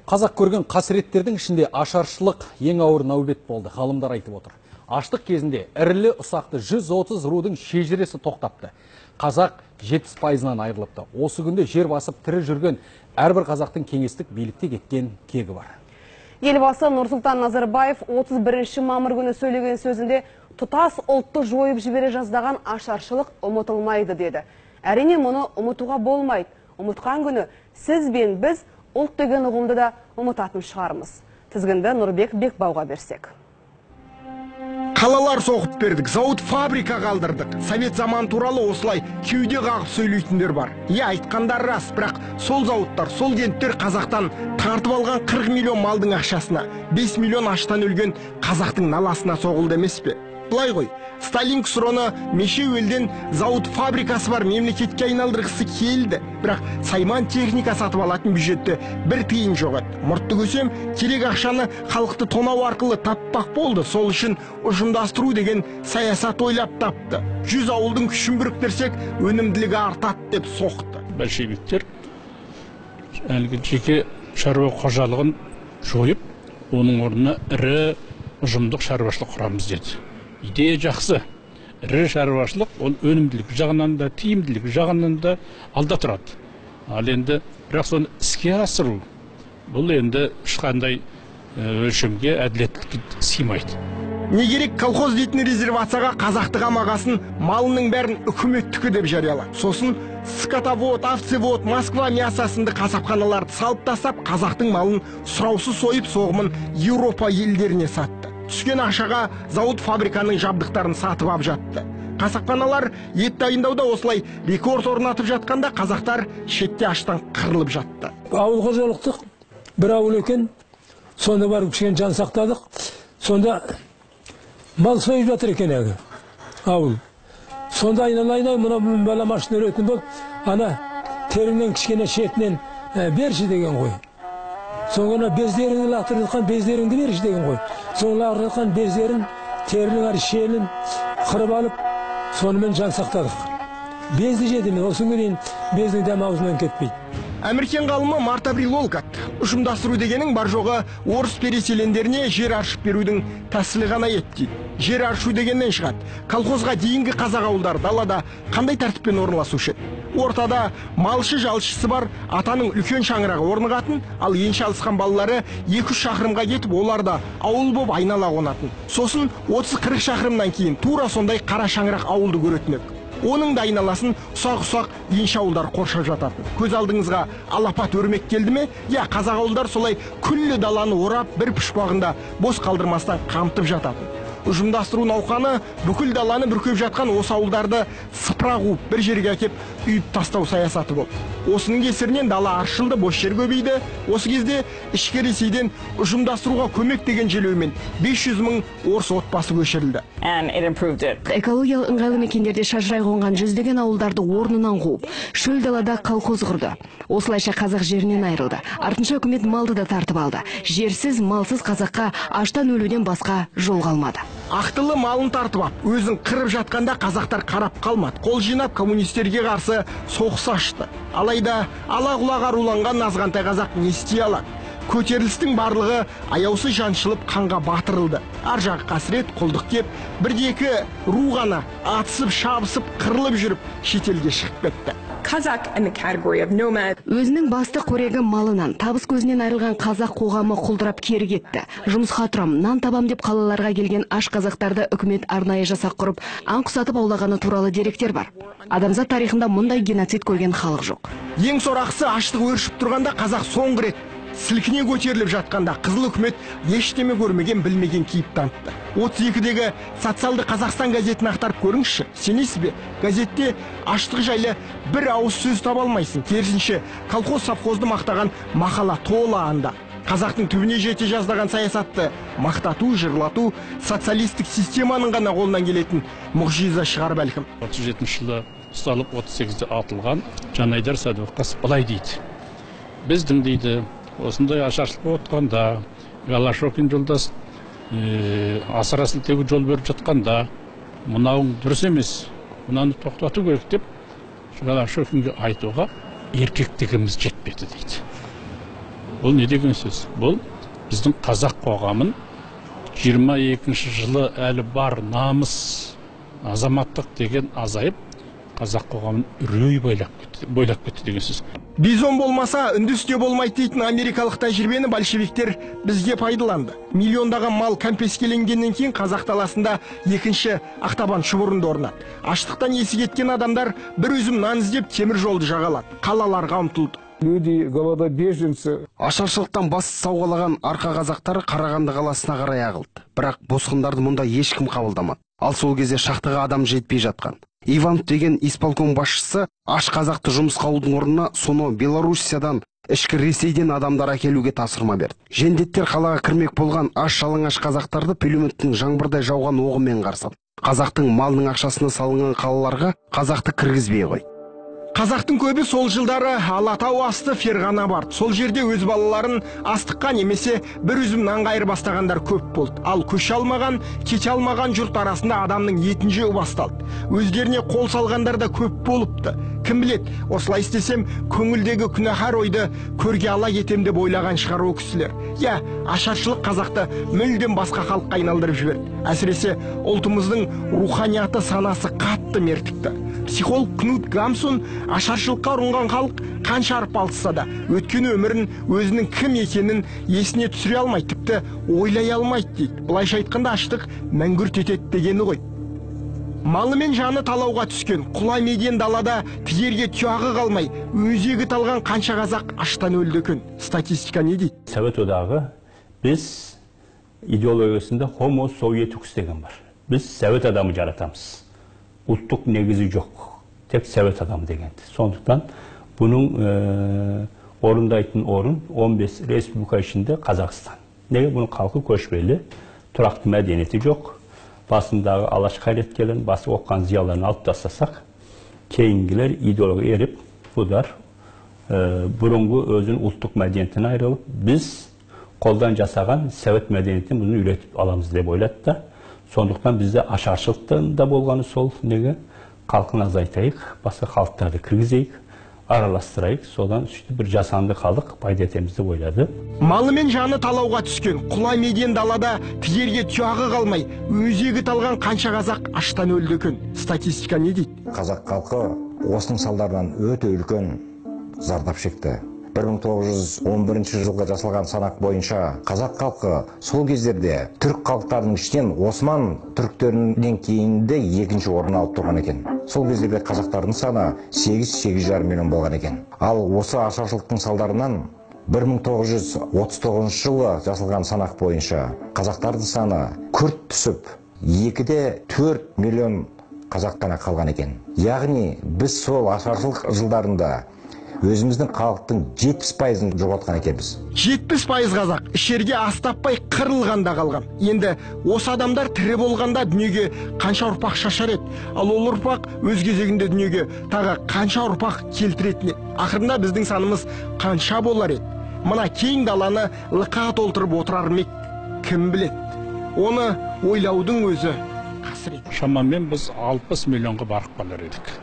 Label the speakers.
Speaker 1: Қазақ көрген қасіреттердің ішінде ашаршылық ең ауыр нәубет болды, ғалымдар айтып отыр. Аштық кезінде ірілі ұсақты 130 рудың шежіресі тоқтапты. Қазақ 70%-нан айырылыпты. Осы күнде жер басып тірі жүрген әрбір қазақтың кеңестік билікте кеткен кегі бар.
Speaker 2: Елбасы Нұрсұлтан Назарбаев 31 мамыр күні сөйлеген сөзінде тұтас ұлтты жойып жібере жаздаған ашаршылық ұмытылмайды деді. Әрине мұны ұмытуға болмайды. Ұмытқан күні сіз бен біз ұлт деген ұғымды да ұмытатын шығармыз. Тізгінді Нұрбек Бекбауға берсек.
Speaker 3: Қалалар соғып бердік, зауыт фабрика қалдырдық. Совет заман туралы осылай кеуде қағып сөйлейтіндер бар. Айтқандар рас, бірақ сол зауыттар, сол кенттер қазақтан тартып алған 40 миллион малдың ақшасына, 5 миллион аштан өлген қазақтың наласына соғылды емес пе? Былай ғой, Сталин ксроны мешеу елден зауыт фабрикасы бар мемлекетке айналдырғысы келді. Бірақ сайман техника сатып алатын бюджетте бір тиын жоқ еді. Мұртты көсем, керек ақшаны халықты тонау арқылы таппақ болды. Сол үшін ұжымдастыру деген саясат ойлап тапты. 100 ауылдың күшін біріктірсек, өнімділігі артады деп соқты.
Speaker 4: Большевиктер әлгі жеке шаруа қожалығын жойып, оның орнына ірі ұжымдық шаруашылық құрамыз деді. Идея жақсы. Ірі шаруашылық, ол өнімділік жағынан да, тиімділік жағынан да алда тұрады. Ал енді, бірақ соны іске асыру, бұл енді ешқандай өлшемге әділеттілікке сыймайды.
Speaker 3: Не керек колхоз дейтін резервацияға қазақты қамағасын малының бәрін үкіметтікі деп жариялады. Сосын скотовод, овцевод, Москва мясасынды қасапханаларды салып тастап, қазақтың малын сұраусыз сойып соғымын Еуропа елдеріне сатты. Түскен ақшаға зауыт фабриканың жабдықтарын сатып ап жатты. Қасапханалар ет дайындауда осылай рекорд орнатып жатқанда қазақтар шетте аштан қырылып жатты.
Speaker 5: Ауылға жолықтық, бір ауыл екен, сонда барып кішкене жан сақтадық. Сонда мал сойып жатыр екен әгі ауыл. Сонда айналайын, мұна бала машина өретін бол, ана теріңнен кішкене шетінен берші деген ғой. Соңына бездеріңді лақтырылған бездеріңді берші деген ғой. Соңына лақтырылған бездерін, терінің әрі шелін қырып алып, сонымен жан сақтадық. Безді жедімен, осы күнен бездің дәм аузынан кетпейді.
Speaker 3: Америкен ғалымы Марта Брилолкат, ұжымдастыру дегенің бар жоғы орыс переселендеріне жер аршып берудің тәсілі ғана еді. Жер аршу дегеннен шығады. Колхозға дейінгі қазақ ауылдар далада қандай тәртіппен орналасушы еді? Ортада малшы жалшысы бар атаның үлкен шаңырағы орнығатын, ал енші алысқан балалары 2-3 шақырымға кетіп, олар да ауыл боп айнала қонатын. Сосын 30-40 шақырымнан кейін тура сондай қара шаңырақ ауылды көретін ек. Оның да айналасын ұсақ-ұсақ енші ауылдар қоршап жататын. Көз алдыңызға алапат өрмек келді ме? Қазақ ауылдар солай күллі даланы орап, бір пұшпағында бос қалдырмастан қамтып жататын. Ұжымдастыру науқаны бүкіл даланы бүркеп жатқан осы ауылдарды сыпыра қуып, бір жерге әкеп үйіп тастау саясаты болды. Осының кесірінен дала аршылды, бос жер көбейді. Осы кезде ішкі Ресейден ұжымдастыруға көмек деген желеумен 500 мың орыс отбасы көшірілді.
Speaker 6: Экологиялық ыңғайлы мекендерде шашырай қонған жүздеген ауылдарды орнынан қуып, шөл далада колхоз құрды. Осылайша қазақ жерінен айырылды. Артынша үкімет малды да тартып алды. Жерсіз, малсыз қазаққа аштан өлуден басқа жол қалмады.
Speaker 3: Ақтылы малын тартып ап, өзін қырып жатқанда қазақтар қарап қалмады. Қол жинап коммунистерге қарсы соғыс ашты. Алайда ала-құлақ аруланған азғантай қазақ не істей алады? Көтерілістің барлығы аяусыз жаншылып қанға батырылды. Ар жағы қасірет, құлдық кеп, бірде-екі ру ғана атысып, шабысып, қырылып жүріп, шетелге шығып кетті.
Speaker 6: Өзінің басты қорегі малынан, табыс көзінен айырылған қазақ қоғамы құлдырап кері кетті. Жұмысқа тұрам, нан табам деп қалаларға келген аш қазақтарды үкімет арнайы жасақ құрып, аң құсатып аулағаны туралы деректер бар. Адамзат тарихында мұндай геноцид көрген халық жоқ.
Speaker 3: Ең сорақысы аштық өршіп тұрғанда қазақ соңғы рет сілкіне көтеріліп жатқанда қызыл үкімет ештеме көрмеген, білмеген кейіп танытты. 32-дегі социалды Қазақстан газетін ақтарып көріңізші. Сенесіз бе? Газетте аштық жайлы бір ауыз сөз таба алмайсың. Керісінше, колхоз-совхозды мақтаған мақала толы анда. Қазақтың түбіне жете жаздаған саясатты мақтату, жырлату, социалистік системаның ғана қолынан келетін мұғжиза шығар бәлкім.
Speaker 4: 37 жылы ұсталып 38-де атылған Жанайдар Сәдуақас былай дейді. Біздің дейді, осындай ашаршылық отқанда, Голошокин жолдас асыра сілтеуге жол беріп жатқанда, мынауың дұрыс емес, мынаны тоқтату керек деп Голошокинге айтуға еркектігіміз жетпеді дейді. Бұл не деген сөз? Бұл біздің қазақ қоғамын 22 жылы әлі бар намыс, азаматтық деген азайып, қазақ қоғамын үрей бойлап кетті деген сөз.
Speaker 3: Бизон болмаса үндісте болмайды дейтін америкалық тәжірибені большевиктер бізге пайдаланды. Миллиондаған мал кәмпескеленгеннен кейін қазақ даласында екінші ақтабан шұбырынды орнады. Аштықтан есі кеткен адамдар бір үзім нан іздеп темір жолды жағалады. Қалаларға ұмтылды.
Speaker 7: Люди, голодобеженцы.
Speaker 8: Ашаршылықтан бас сауғалаған арқа қазақтары Қарағанды қаласына қарай ағылды. Бірақ босқындарды мұнда ешкім қабылдамады. Ал сол кезде шақтығы адам жетпей жатқан. Иванов деген исполком басшысы аш қазақты жұмысқа алудың орнына соны Белоруссиядан, ішкі Ресейден адамдар әкелуге тапсырма берді. Жендеттер қалаға кірмек болған аш жалаңаш қазақтарды пулеметтің жаңбырдай жауған оғымен қарсы алды. Қазақтың малының ақшасына салынған қалаларға қазақты кіргізбей қойды.
Speaker 3: Қазақтың көбі сол жылдары Алатау асты Ферғана барды. Сол жерде өз балаларын астыққа немесе бір үзім нанға айырбастағандар көп болды. Ал көше алмаған, кете алмаған жұрт арасында адамның етін жеу басталды. Өздеріне қол салғандар да көп болыпты. Кім білет, осылай істесем, көңілдегі күнәһар ойды көрге ала кетем деп ойлаған шығар о кісілер. Я, ашаршылық қазақты мүлдем басқа халыққа айналдырып жіберді. Әсіресе ұлтымыздың руханияты санасы қатты мертікті. Психолог Кнут Гамсун ашаршылыққа ұрынған халық қанша арпалысса да өткен өмірін өзінің кім екенін есіне түсіре алмайды, тіпті ойлай алмайды дейді. Бұлайша айтқанда аштық мәңгүрт етеді дегені ғой. Малы мен жаны талауға түскен, құлай меден далада тиерге тұяғы қалмай, өзегі талған қанша қазақ аштан өлді екен. Статистика не дейді?
Speaker 9: Совет одағы біз идеологиясында homo sovietikus деген бар. Біз совет адамы жаратамыз. Ұлттық негізі жоқ. Тек совет адамы дегенді. Сондықтан бұның орындайтын орын 15 республика ішінде Қазақстан. Неге бұның халқы көшпелі, тұрақты мәдениеті жоқ. Басындағы алаш қайраткерлерін, басы оққан зияларын алып тастасақ, кейінгілер идеология еріп, бұдар бұрынғы өзінің ұлттық мәдениетінен айырылып, біз қолдан жасаған совет мәдениетін бұны үйретіп аламыз деп ойлады да. Сондықтан бізде ашаршылықтың да болғаны сол, неге халқын азайтайық, басқа халықтарды кіргізейік, араластырайық, содан бір жасанды халық пайда етеміз деп ойлады.
Speaker 3: Малы мен жаны талауға түскен, құлай меден далада тиерге тұяғы қалмай, өзегі талған қанша қазақ аштан өлді екен. Статистика не дейді?
Speaker 10: Қазақ халқы осының салдарынан өте үлкен зардап шекті. 1911 жылғы жасалған санақ бойынша қазақ халқы сол кездерде түрік халықтарының ішінен Осман түріктерінен кейінді екінші орын алып тұрған екен. Сол кездерде қазақтардың саны 8-8,5 миллион болған екен. Ал осы ашаршылықтың салдарынан 1939 жылы жасалған санақ бойынша қазақтардың саны күрт түсіп 2-4 миллион қазақ қана қалған екен. Яғни біз сол ашаршылық жылдарында өзіміздің халықтың 70%-ын жоғалтқан екенбіз.
Speaker 3: 70% қазақ ішерге ас таппай қырылғанда қалған. Енді осы адамдар тірі болғанда дүниеге қанша ұрпақ шашар еді, ал ол ұрпақ өз кезегінде дүниеге тағы қанша ұрпақ келтіретін еді. Ақырында біздің санымыз қанша болар еді. Мына кең даланы лықа толтырып отырар ма еді? Кім біледі? Оны ойлаудың өзі қасірет.
Speaker 4: Шамамен біз 60 миллионға барып қалар едік.